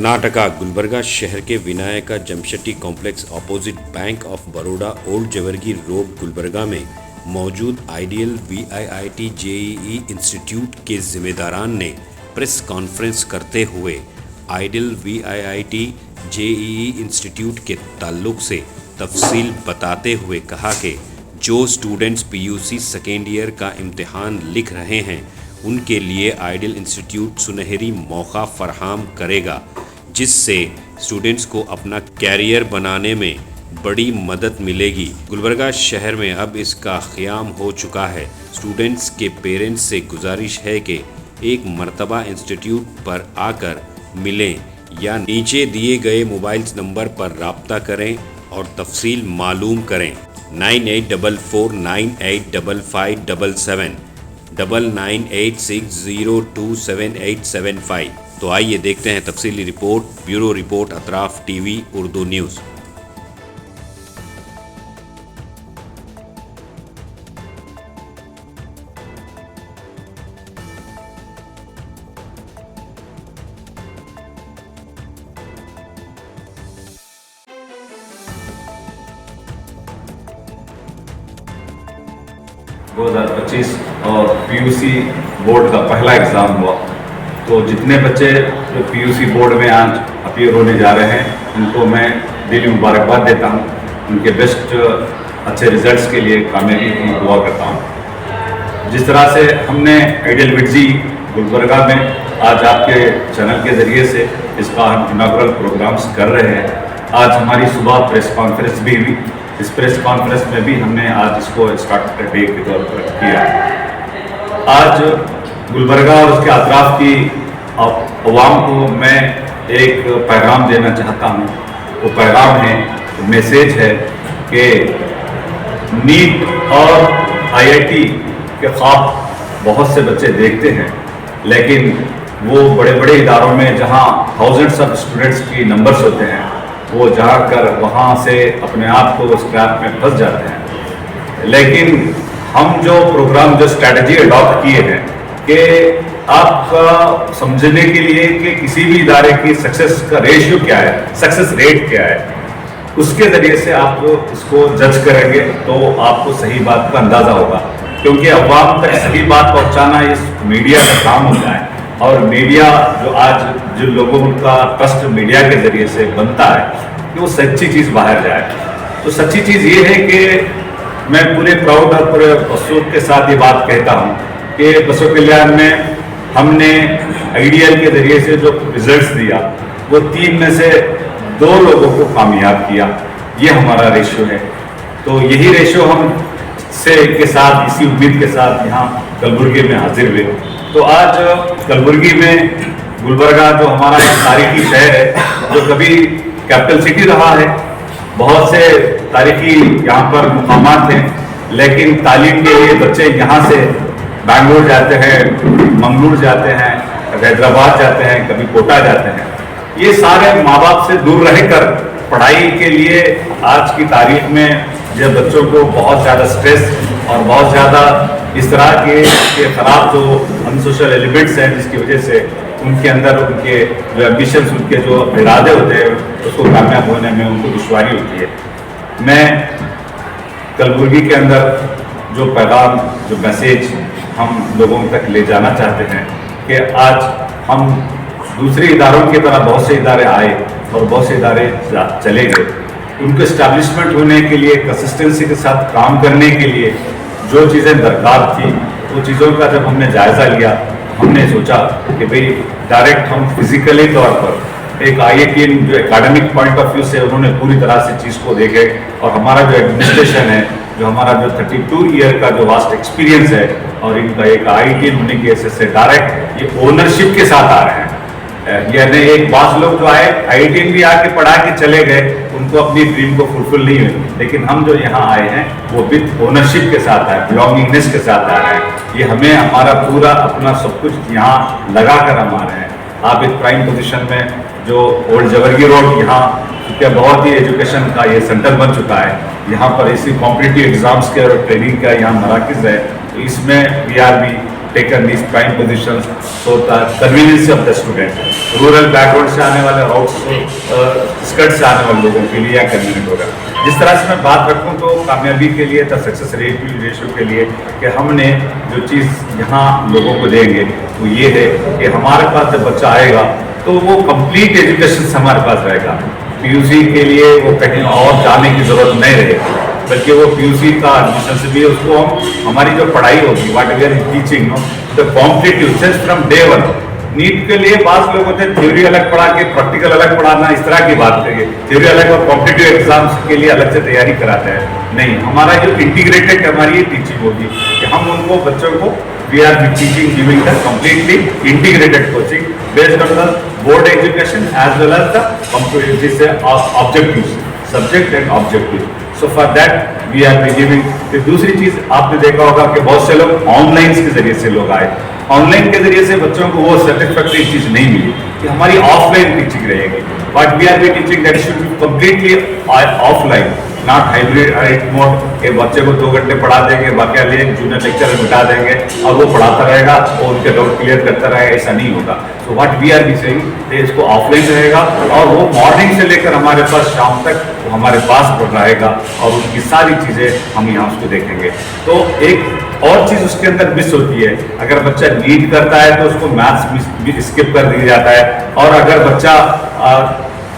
कर्नाटका गुलबर्गा शहर के Vinayaka Jamshetti complex opposite bank of Baroda old Jevargi road Gulbarga में मौजूद आइडियल VIIT JEE इंस्टीट्यूट के जिम्मेदारान ने प्रेस कॉन्फ्रेंस करते हुए आइडियल VIIT JEE इंस्टीट्यूट के ताल्लुक से तफसील बताते हुए कहा कि जो स्टूडेंट्स PUC सेकेंड ईयर का इम्तिहान लिख रहे हैं उनके लिए आइडियल इंस्टीट्यूट सुनहरी मौका फराहम करेगा, जिससे स्टूडेंट्स को अपना कैरियर बनाने में बड़ी मदद मिलेगी। गुलबर्गा शहर में अब इसका क़याम हो चुका है। स्टूडेंट्स के पेरेंट्स से गुजारिश है कि एक मरतबा इंस्टीट्यूट पर आकर मिलें या नीचे दिए गए मोबाइल नंबर पर रब्ता करें और तफसील मालूम करें। 9844985577 9986027875। तो आइए देखते हैं तफसीली रिपोर्ट। Bureau report Atraf TV Urdu news. दो 2025 और PUC बोर्ड का पहला एग्ज़ाम हुआ, तो जितने बच्चे जो PUC बोर्ड में आज अपीयर होने जा रहे हैं उनको मैं दिली मुबारकबाद देता हूँ। उनके बेस्ट अच्छे रिजल्ट्स के लिए कामयाबी की दुआ करता हूँ। जिस तरह से हमने आइडियल विटजी गुलबर्गा में आज आपके चैनल के ज़रिए से इसका हम इनागुरल प्रोग्राम्स कर रहे हैं। आज हमारी सुबह प्रेस कॉन्फ्रेंस भी हुई। इस प्रेस कॉन्फ्रेंस में भी हमने आज इसको स्टार्ट डे के तौर पर किया। आज गुलबर्गा और उसके अतराफ की अवाम को मैं एक पैगाम देना चाहता हूँ। वो पैगाम है, मैसेज है कि नीट और IIT के ख्वाब बहुत से बच्चे देखते हैं, लेकिन वो बड़े बड़े इदारों में जहाँ थाउजेंड्स ऑफ स्टूडेंट्स की नंबर्स होते हैं वो जाकर वहाँ से अपने आप को उस ट्रैप में फंस जाते हैं। लेकिन हम जो प्रोग्राम जो स्ट्रैटेजी अडॉप्ट किए हैं कि आपका समझने के लिए कि किसी भी इदारे की सक्सेस का रेशियो क्या है, सक्सेस रेट क्या है, उसके ज़रिए से आप इसको जज करेंगे तो आपको सही बात का अंदाज़ा होगा। क्योंकि अवाम तक सही बात पहुँचाना इस मीडिया का काम होता है, और मीडिया जो आज जिन लोगों का ट्रस्ट मीडिया के ज़रिए से बनता है कि वो सच्ची चीज़ बाहर जाए। तो सच्ची चीज़ ये है कि मैं पूरे प्राउड और पूरे अफसोस के साथ ये बात कहता हूँ कि बसों कल्याण में हमने आइडियल के ज़रिए से जो रिजल्ट्स दिया वो 3 में से 2 लोगों को कामयाब किया। ये हमारा रेशियो है। तो यही रेशियो हम से के साथ, इसी उम्मीद के साथ यहाँ कलबुर्गी में हाजिर हुए। तो आज कलबुर्गी में गुलबर्गा जो हमारा एक तारीखी शहर है, जो कभी कैपिटल सिटी रहा है, बहुत से तारीखी यहाँ पर मुकामात हैं, लेकिन तालीम के लिए बच्चे यहाँ से बेंगलोर जाते हैं, मंगलुरु जाते हैं, हैदराबाद जाते हैं, कभी कोटा जाते हैं। ये सारे माँ बाप से दूर रहकर पढ़ाई के लिए आज की तारीख में जब बच्चों को बहुत ज़्यादा स्ट्रेस और बहुत ज़्यादा इस तरह के ख़राब जो अनसोशल एलिमेंट्स हैं जिसकी वजह से उनके अंदर उनके जो एम्बिशंस, उनके जो इरादे होते हैं उसको कामयाब होने में उनको दुश्वारी होती है। मैं कलबुर्गी के अंदर जो पैगाम, जो मैसेज हम लोगों तक ले जाना चाहते हैं कि आज हम दूसरे इदारों की तरह बहुत से इदारे आए और बहुत से इदारे चले गए। उनको इस्टेब्लिशमेंट होने के लिए, कंसिस्टेंसी के साथ काम करने के लिए जो चीज़ें दरकार थी वो चीज़ों का जब हमने जायज़ा लिया, हमने सोचा कि भाई डायरेक्ट हम फिजिकली तौर पर एक IIT जो एकेडमिक पॉइंट ऑफ व्यू से उन्होंने पूरी तरह से चीज़ को देखे, और हमारा जो एडमिनिस्ट्रेशन है, जो हमारा जो 32 ईयर का जो वास्ट एक्सपीरियंस है, और इनका एक IIT होने की वजह से डायरेक्ट ये ओनरशिप के साथ आ रहे हैं। यानी एक बास लोग जो आए IIT भी आके पढ़ा के चले गए, उनको अपनी ड्रीम को फुलफिल नहीं हुई, लेकिन हम जो यहाँ आए हैं वो विद ओनरशिप के साथ आए, बिलोंगिंगनेस के साथ आ रहे हैं। ये हमें हमारा पूरा अपना सब कुछ यहाँ लगा कर हम आ रहे हैं। आप एक प्राइम पोजीशन में जो ओल्ड जवर्गी रोड, यहाँ क्योंकि बहुत ही एजुकेशन का ये सेंटर बन चुका है, यहाँ पर इसी कॉम्पिटिटिव एग्जाम्स के और ट्रेनिंग का यहाँ मराकज़ है। तो इसमें BRB taken these prime positions, so the convenience of the student, rural background से आने वाले आउट स्कर्ट से आने वाले लोगों के लिए या कन्वीनियंट होगा। जिस तरह से मैं बात रखूं तो कामयाबी के लिए, द सक्सेस रेशियो के लिए, कि हमने जो चीज़ यहाँ लोगों को देंगे वो ये है कि हमारे पास जब बच्चा आएगा तो वो कंप्लीट एजुकेशन से हमारे पास रहेगा। पीयूसी के लिए वो कहीं और जाने की ज़रूरत नहीं रहेगी, बल्कि वो पीयूसी का एडमिशन से भी उसको हमारी जो पढ़ाई होगी, what we are teaching no the competitive sense from day one. NEET के लिए बात लोग होते हैं थ्योरी अलग पढ़ा के प्रैक्टिकल अलग पढ़ाना, इस तरह की बात करिए, थ्योरी अलग और कॉम्पिटिटिव एग्जाम्स के लिए अलग से तैयारी कराते हैं। नहीं, हमारा जो इंटीग्रेटेड हमारी ये टीचिंग होगी कि हम उनको बच्चों को we are teaching giving the completely integrated coaching based on the board education as well as the objective subject and objective. So for that we are giving. फिर दूसरी चीज आपने देखा होगा कि बहुत से लोग ऑनलाइन के जरिए से लोग आए, ऑनलाइन के जरिए से बच्चों को वो सेटिस्फैक्टरी चीज नहीं मिली कि हमारी ऑफलाइन टीचिंग रहेगी, but we are be teaching that should be completely offline, not hybrid mode के बच्चे को 2 घंटे पढ़ा देंगे, बाकी वाले जूनियर लेक्चर बिठा देंगे और वो पढ़ाता रहेगा और उनके डाउट क्लियर करता रहेगा, ऐसा नहीं होगा। So what we are be saying इसको ऑफलाइन रहेगा और वो मॉर्निंग से लेकर हमारे पास शाम तक वो हमारे पास पढ़ रहेगा और उनकी सारी चीज़ें हम यहाँ उसको देखेंगे। तो एक और चीज़ उसके अंदर मिस होती है, अगर बच्चा नीट करता है तो उसको मैथ्स स्किप कर दिया जाता है, और अगर बच्चा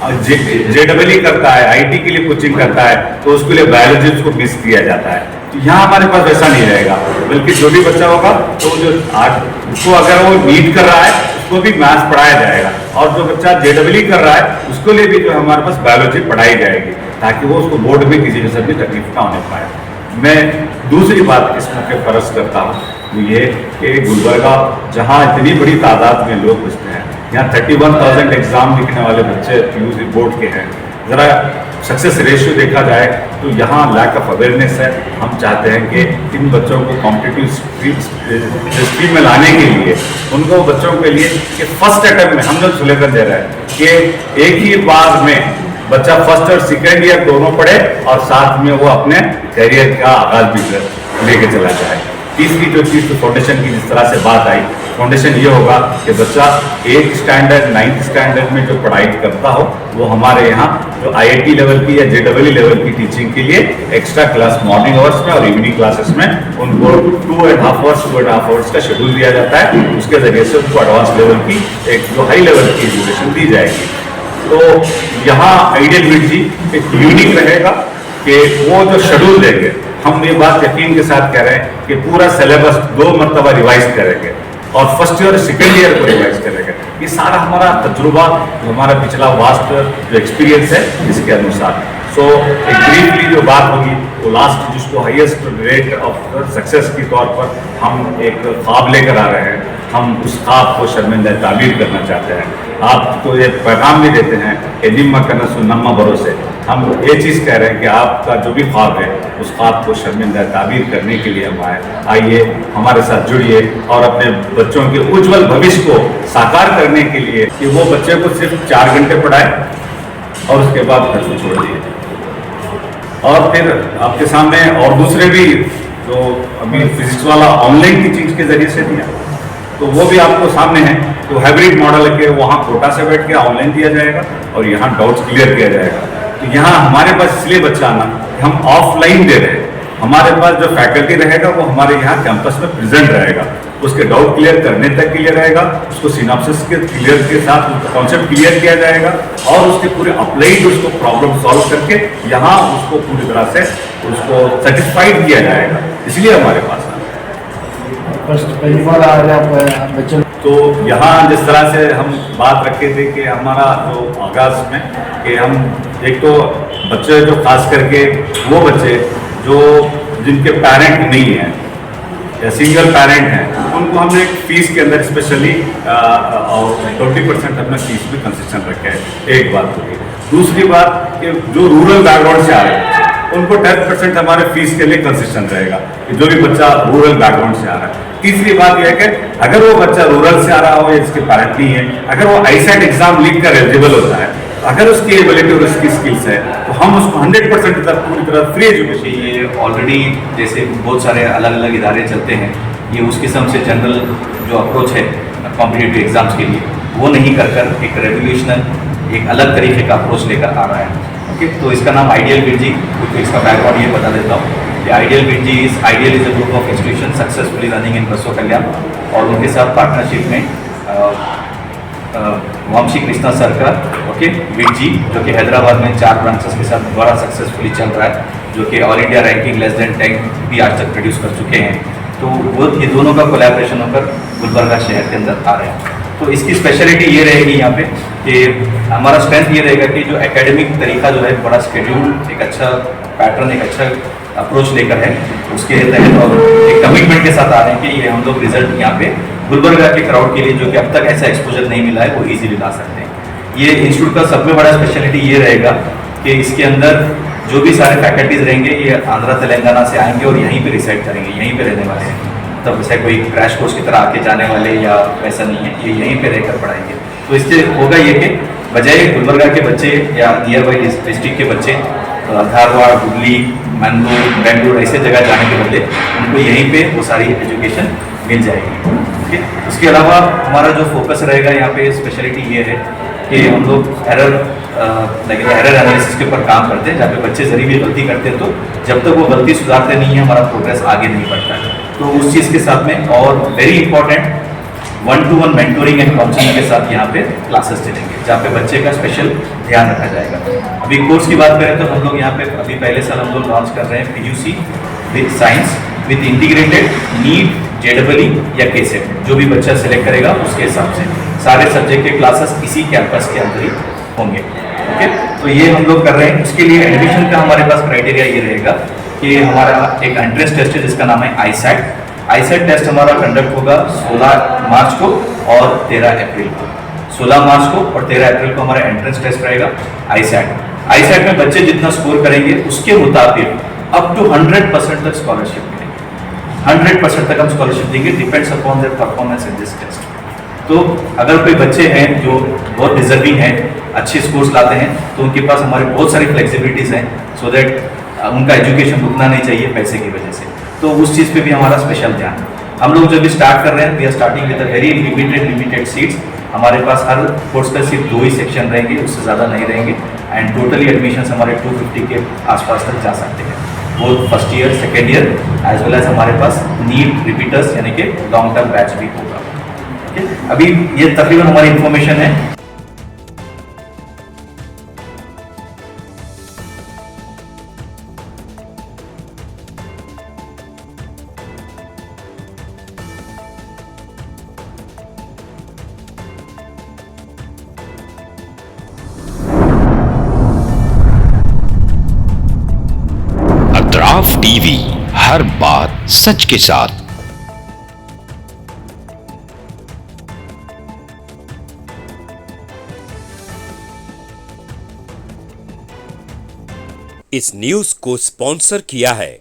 JEE करता है, IT के लिए कोचिंग करता है तो उसके लिए बायोलॉजी उसको मिस किया जाता है। तो यहाँ हमारे पास वैसा नहीं रहेगा, बल्कि जो भी बच्चा होगा तो जो आज उसको अगर वो नीट कर रहा है उसको भी मैथ्स पढ़ाया जाएगा, और जो बच्चा JEE कर रहा है उसको लिए भी जो हमारे पास बायोलॉजी पढ़ाई जाएगी, ताकि वो उसको बोर्ड में किसी किस्म की तकलीफ ना होने पाए। मैं दूसरी बात इस मौके पर अर्ज करता हूँ वो ये कि गुलबर्गा जहाँ इतनी बड़ी तादाद में लोग बसते हैं, यहाँ 31,000 एग्जाम लिखने वाले बच्चे पीयूसी बोर्ड के हैं, ज़रा सक्सेस रेशियो देखा जाए तो यहाँ लैक ऑफ अवेयरनेस है। हम चाहते हैं कि इन बच्चों को कॉम्पिटिटिव स्ट्रीम में लाने के लिए, उनको बच्चों के लिए कि फर्स्ट अटेम्प्ट में हम लोग स्लोगन दे रहे हैं कि एक ही बार में बच्चा फर्स्ट और सेकेंड ईयर दोनों पढ़े और साथ में वो अपने करियर का आगाज भी लेके चला जाए। तीसरी जो चीज़ तो फाउंडेशन की जिस तरह से बात आई, फाउंडेशन ये होगा कि बच्चा 8th स्टैंडर्ड 9th स्टैंडर्ड में जो पढ़ाई करता हो वो हमारे यहाँ जो IIT लेवल की या JEE लेवल की टीचिंग के लिए एक्स्ट्रा क्लास मॉर्निंग आवर्स में और इवनिंग क्लासेस में उनको 2.5 आवर्स का शेड्यूल दिया जाता है। उसके जरिए से उनको एडवांस लेवल की एक जो हाई लेवल की एजुकेशन दी जाएगी। तो यहाँ आइडियल विड जी एक यूनिक रहेगा कि वो जो शेड्यूल देंगे, हम ये बात यकीन के साथ कह रहे हैं कि पूरा सिलेबस 2 मरतबा रिवाइज करेंगे और फर्स्ट ईयर और सेकेंड ईयर को रिवाइज करेंगे। ये सारा हमारा तजुर्बा, हमारा पिछला वास्ट जो एक्सपीरियंस है इसके अनुसार। सो एक ब्रीफली जो बात होगी वो लास्ट जिसको हाईएस्ट रेट ऑफ सक्सेस के तौर पर हम एक ख्वाब लेकर आ रहे हैं, हम उस ख्वाब को शर्मिंदा ताबीर करना चाहते हैं। आपको ये पैगाम भी देते हैं कि निम्मा करना सुन्नमा भरोसे, हम ये चीज़ कह रहे हैं कि आपका जो भी ख्वाब है उस ख्वाब को शर्मिंदा ताबीर करने के लिए हम आइए हमारे साथ जुड़िए और अपने बच्चों के उज्जवल भविष्य को साकार करने के लिए कि वो बच्चे को सिर्फ 4 घंटे पढ़ाए और उसके बाद घर को छोड़ दिए। और फिर आपके सामने और दूसरे भी जो अभी फिजिक्स वाला ऑनलाइन टीचिंग के जरिए से दिया तो वो भी आपको सामने है। तो हाइब्रिड मॉडल है कि वहाँ कोटा से बैठ के ऑनलाइन दिया जाएगा और यहाँ डाउट्स क्लियर किया जाएगा। तो यहाँ हमारे पास इसलिए बच्चा आना, हम ऑफलाइन दे रहे हैं, हमारे पास जो फैकल्टी रहेगा वो हमारे यहाँ कैंपस में प्रेजेंट रहेगा, उसके डाउट क्लियर करने तक के लिए रहेगा, उसको सिनॉप्सिस के क्लियर के साथ उसका कॉन्सेप्ट क्लियर किया जाएगा और उसके पूरे अप्लाइड उसको प्रॉब्लम सॉल्व करके यहाँ उसको पूरी तरह से उसको सेटिस्फाइड किया जाएगा। इसलिए हमारे पास पहली बार आ रहे हैं बच्चे। तो यहाँ जिस तरह से हम बात रखे थे कि हमारा जो आगाज में कि हम एक तो बच्चे जो खास करके वो बच्चे जो जिनके पेरेंट नहीं हैं या सिंगल पेरेंट हैं उनको हमने एक फीस के अंदर स्पेशली और 20% हमने फीस में कंसेशन रखे है। एक बात होगी। दूसरी बात कि जो रूरल बैकग्राउंड से आ रहे हैं उनको 10% हमारे फीस के लिए कंसेशन रहेगा कि जो भी बच्चा रूरल बैकग्राउंड से आ रहा है। तीसरी बात यह है कि अगर वो बच्चा रूरल से आ रहा हो या इसके पेरेंट नहीं है, अगर वो आईसेट एग्जाम लिख कर एलिजिबल होता है, अगर उसकी एबिलिटी और उसकी स्किल्स है तो हम उसको 100% पूरी तरह फ्री एजुकेशन। ये ऑलरेडी जैसे बहुत सारे अलग अलग इदारे चलते हैं ये उस किस्म से जनरल जो अप्रोच है कॉम्पिटिटिव एग्जाम्स के लिए वो नहीं कर एक रेवोल्यूशनल एक अलग तरीके का अप्रोच लेकर आ रहा है। ओके, तो इसका नाम आइडियल बिरजी, तो इसका बैकग्राउंड ये बता देता हूँ। आइडियल बिरजी is a group of institution successfully running in Basava Kalyan, और उनके साथ पार्टनरशिप में वंशी कृष्णा सर का ओके बिरजी, जो कि हैदराबाद में 4 ब्रांचेस के साथ बड़ा सक्सेसफुली चल रहा है, जो कि all India ranking less than 10 भी आज तक प्रोड्यूस कर चुके हैं। तो वो ये दोनों का कोलैबोरेशन होकर गुलबर्गा शहर के अंदर आ रहे हैं। तो इसकी स्पेशलिटी ये रहेगी यहाँ पे कि हमारा स्ट्रेंथ ये रहेगा कि जो एकेडमिक तरीका जो है बड़ा शेड्यूल, एक अच्छा पैटर्न, एक अच्छा अप्रोच लेकर है, उसके तहत और एक कमिटमेंट के साथ आ रहे हैं कि ये हम लोग रिजल्ट यहाँ पे गुलबर्गा के क्राउड के लिए, जो कि अब तक ऐसा एक्सपोजर नहीं मिला है, वो ईजिली ला सकते हैं। ये इंस्टीट्यूट का सब में बड़ा स्पेशलिटी ये रहेगा कि इसके अंदर जो भी सारे फैकल्टीज रहेंगे ये आंध्रा तेलंगाना से आएंगे और यहीं पे रिसाइड करेंगे, यहीं पे रहने वाले हैं। तब ऐसा कोई क्रैश कोर्स की तरह आके जाने वाले या वैसा नहीं है, ये यहीं पे रहकर पढ़ाएंगे। तो इससे होगा ये कि बजाय गुलबर्गा के बच्चे या नियर बाई डिस्ट्रिक्ट के बच्चे धारवाड़, हुगली, मैंगलोर, बेंगलुरु ऐसे जगह जाने के बदले उनको यहीं पे वो सारी एजुकेशन मिल जाएगी। ठीक है, उसके अलावा हमारा जो फोकस रहेगा यहाँ पे स्पेशलिटी ये है कि हम लोग एरर एनालिसिस के ऊपर काम करते हैं, जहाँ पे बच्चे जरी भी गलती करते हैं तो जब तक वो गलती सुधारते नहीं है हमारा प्रोग्रेस आगे नहीं बढ़ता है। तो उस चीज़ के साथ में और very important 1-to-1 mentoring and counselling के साथ यहाँ पे क्लासेस चलेंगे, जहाँ पे बच्चे का स्पेशल ध्यान रखा जाएगा। अभी कोर्स की बात करें तो हम लोग यहाँ पे अभी पहले साल हम लोग लॉन्च कर रहे हैं PUC with science with integrated NEET, JEE या KCET, जो भी बच्चा सेलेक्ट करेगा उसके हिसाब से सारे सब्जेक्ट के क्लासेस इसी कैंपस के अंदर ही होंगे। ओके, तो ये हम लोग कर रहे हैं। उसके लिए एडमिशन का हमारे पास क्राइटेरिया ये रहेगा कि हमारा एक एंट्रेंस टेस्ट है जिसका नाम है ISAT टेस्ट हमारा कंडक्ट होगा 16 मार्च को और 13 अप्रैल को। 16 मार्च को और 13 अप्रैल को हमारा एंट्रेंस टेस्ट रहेगा ISAT में बच्चे जितना स्कोर करेंगे उसके मुताबिक अप टू 100% तक स्कॉलरशिप मिलेगी। 100% तक हम स्कॉलरशिप देंगे, depends upon their performance in this test. तो अगर कोई बच्चे हैं जो बहुत डिजर्विंग हैं, अच्छे स्कोर्स लाते हैं, तो उनके पास हमारे बहुत सारी फ्लेक्सिबिलिटीज़ हैं सो दैट उनका एजुकेशन रुकना नहीं चाहिए पैसे की वजह से। तो उस चीज़ पे भी हमारा स्पेशल ध्यान है। हम लोग जब भी स्टार्ट कर रहे हैं we are starting with a very limited seats. हमारे पास हर कोर्स का सिर्फ 2 ही सेक्शन रहेंगे, उससे ज़्यादा नहीं रहेंगे, एंड टोटली एडमिशन हमारे 250 के आसपास तक जा सकते हैं, both first year, second year as well as हमारे पास नीट रिपीटर्स यानी कि लॉन्ग टर्म बैच भी होगा। अभी ये तकरीबन हमारी इंफॉर्मेशन है। अतराफ टीवी, हर बात सच के साथ। इस न्यूज को स्पॉन्सर किया है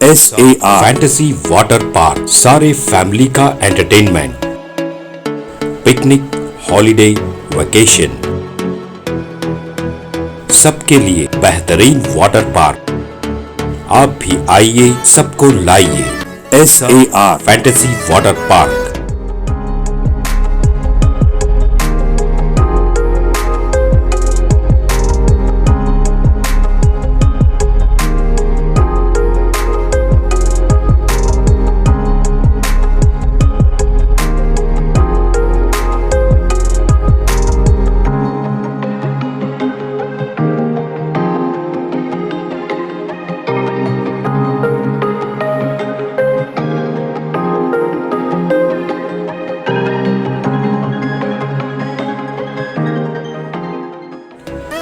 SAR फैंटेसी वाटर पार्क, सारे फैमिली का एंटरटेनमेंट, पिकनिक, हॉलिडे, वेकेशन, सबके लिए बेहतरीन वाटर पार्क। आप भी आइए, सबको लाइए। SAR fantasy water park.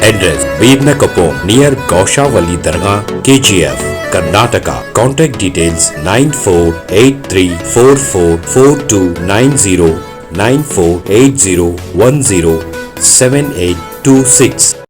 Address Birnakapom near Gaushavali Dargah, KGF, Karnataka. Contact details 9483444290 9480107826.